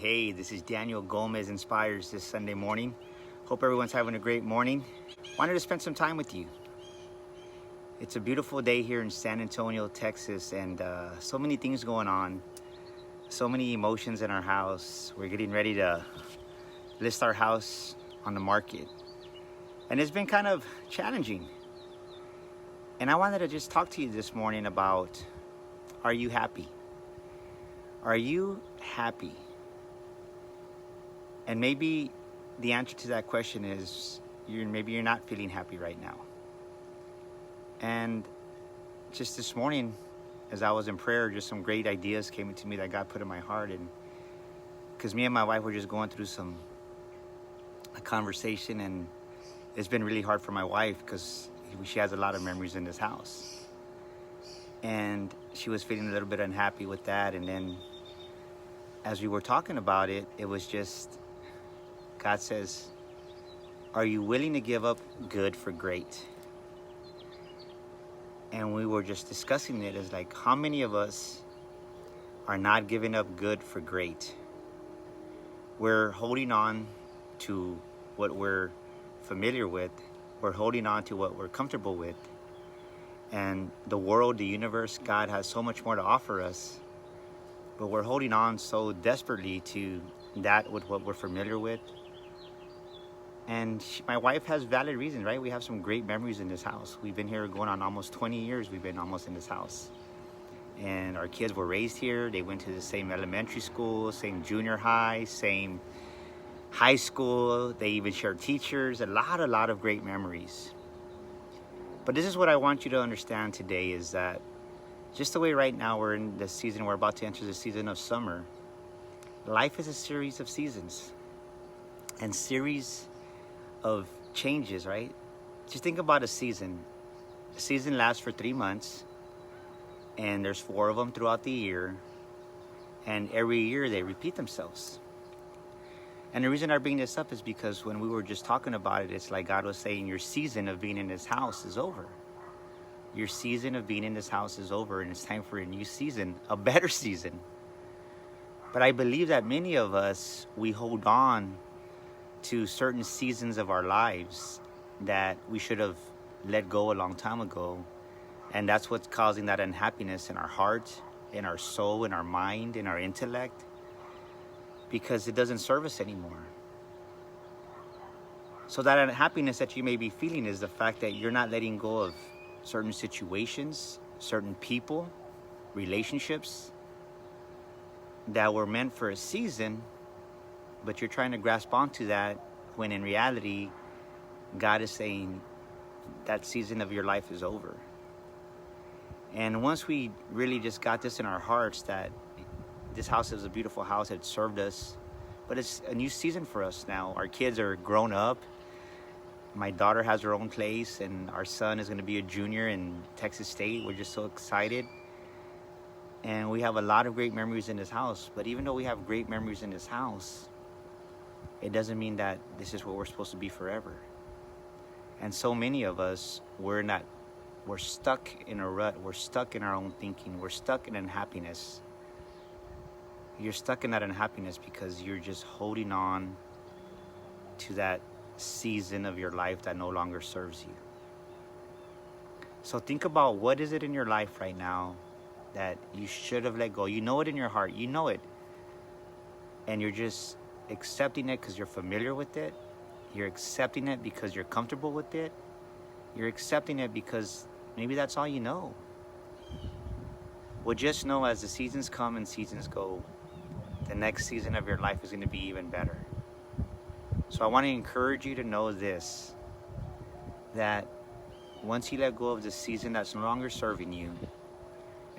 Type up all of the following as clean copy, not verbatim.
Hey, this is Daniel Gomez Inspires this Sunday morning. Hope everyone's having a great morning. Wanted to spend some time with you. It's a beautiful day here in San Antonio, Texas, and so many things going on. So many emotions in our house. We're getting ready to list our house on the market. And it's been kind of challenging. And I wanted to just talk to you this morning about, are you happy? Are you happy? And maybe the answer to that question is maybe you're not feeling happy right now. And just this morning, as I was in prayer, just some great ideas came into me that God put in my heart. And because me and my wife were just going through a conversation, and it's been really hard for my wife because she has a lot of memories in this house. And she was feeling a little bit unhappy with that. And then as we were talking about it, it was just, God says, are you willing to give up good for great? And we were just discussing it as like, how many of us are not giving up good for great? We're holding on to what we're familiar with. We're holding on to what we're comfortable with. And the world, the universe, God has so much more to offer us. But we're holding on so desperately to that with what we're familiar with. And my wife has valid reasons, right? We have some great memories in this house. We've been here going on almost 20 years. We've been almost in this house. And our kids were raised here. They went to the same elementary school, same junior high, same high school. They even share teachers. A lot of great memories. But this is what I want you to understand today is that just the way right now we're in the season, we're about to enter the season of summer. Life is a series of seasons and series of changes, right? Just think about a season. A season lasts for 3 months, and there's 4 of them throughout the year, and every year they repeat themselves. And the reason I bring this up is because when we were just talking about it, it's like God was saying, your season of being in this house is over. Your season of being in this house is over, and it's time for a new season, a better season. But I believe that many of us, we hold on to certain seasons of our lives that we should have let go a long time ago. And that's what's causing that unhappiness in our heart, in our soul, in our mind, in our intellect, because it doesn't serve us anymore. So that unhappiness that you may be feeling is the fact that you're not letting go of certain situations, certain people, relationships that were meant for a season, but you're trying to grasp onto that when in reality, God is saying that season of your life is over. And once we really just got this in our hearts that this house is a beautiful house, it served us, but it's a new season for us now. Our kids are grown up. My daughter has her own place, and our son is going to be a junior in Texas State. We're just so excited. And we have a lot of great memories in this house. But even though we have great memories in this house, it doesn't mean that this is where we're supposed to be forever. And so many of us, we're stuck in a rut. We're stuck in our own thinking. We're stuck in unhappiness. You're stuck in that unhappiness because you're just holding on to that season of your life that no longer serves you. So think about, what is it in your life right now that you should have let go? You know it in your heart. You know it. And you're just accepting it because you're familiar with it. You're accepting it because you're comfortable with it. You're accepting it because maybe that's all you know. Well, just know as the seasons come and seasons go, the next season of your life is going to be even better. So I want to encourage you to know this, that once you let go of the season that's no longer serving you,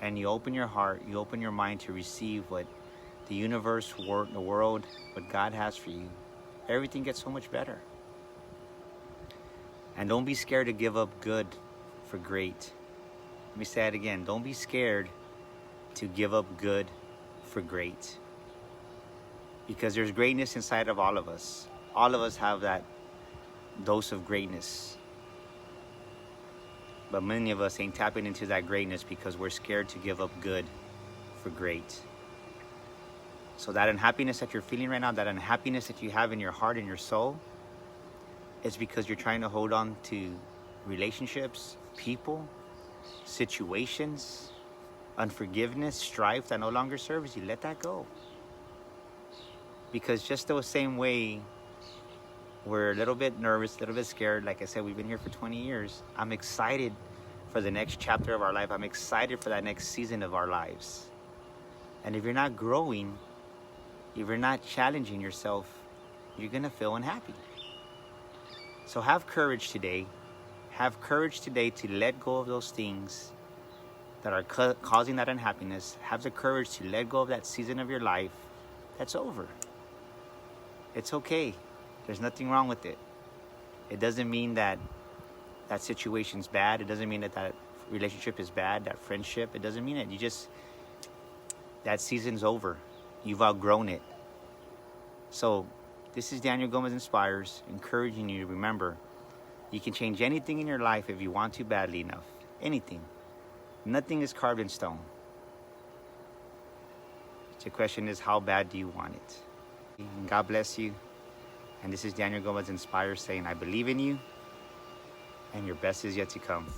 and you open your heart, you open your mind to receive what the universe, the world, what God has for you, everything gets so much better. And don't be scared to give up good for great. Let me say it again. Don't be scared to give up good for great. Because there's greatness inside of all of us. All of us have that dose of greatness. But many of us ain't tapping into that greatness because we're scared to give up good for great. So that unhappiness that you're feeling right now, that unhappiness that you have in your heart and your soul, it's because you're trying to hold on to relationships, people, situations, unforgiveness, strife that no longer serves you. Let that go. Because just the same way we're a little bit nervous, a little bit scared, like I said, we've been here for 20 years. I'm excited for the next chapter of our life. I'm excited for that next season of our lives. And if you're not growing, if you're not challenging yourself, you're gonna feel unhappy. So have courage today. Have courage today to let go of those things that are causing that unhappiness. Have the courage to let go of that season of your life that's over. It's okay. There's nothing wrong with it. It doesn't mean that that situation's bad. It doesn't mean that that relationship is bad, that friendship. It doesn't mean it. That season's over. You've outgrown it. So this is Daniel Gomez Inspires, encouraging you to remember, you can change anything in your life if you want to badly enough. Anything. Nothing is carved in stone. The question is, how bad do you want it? And God bless you. And this is Daniel Gomez Inspires saying, I believe in you, and your best is yet to come.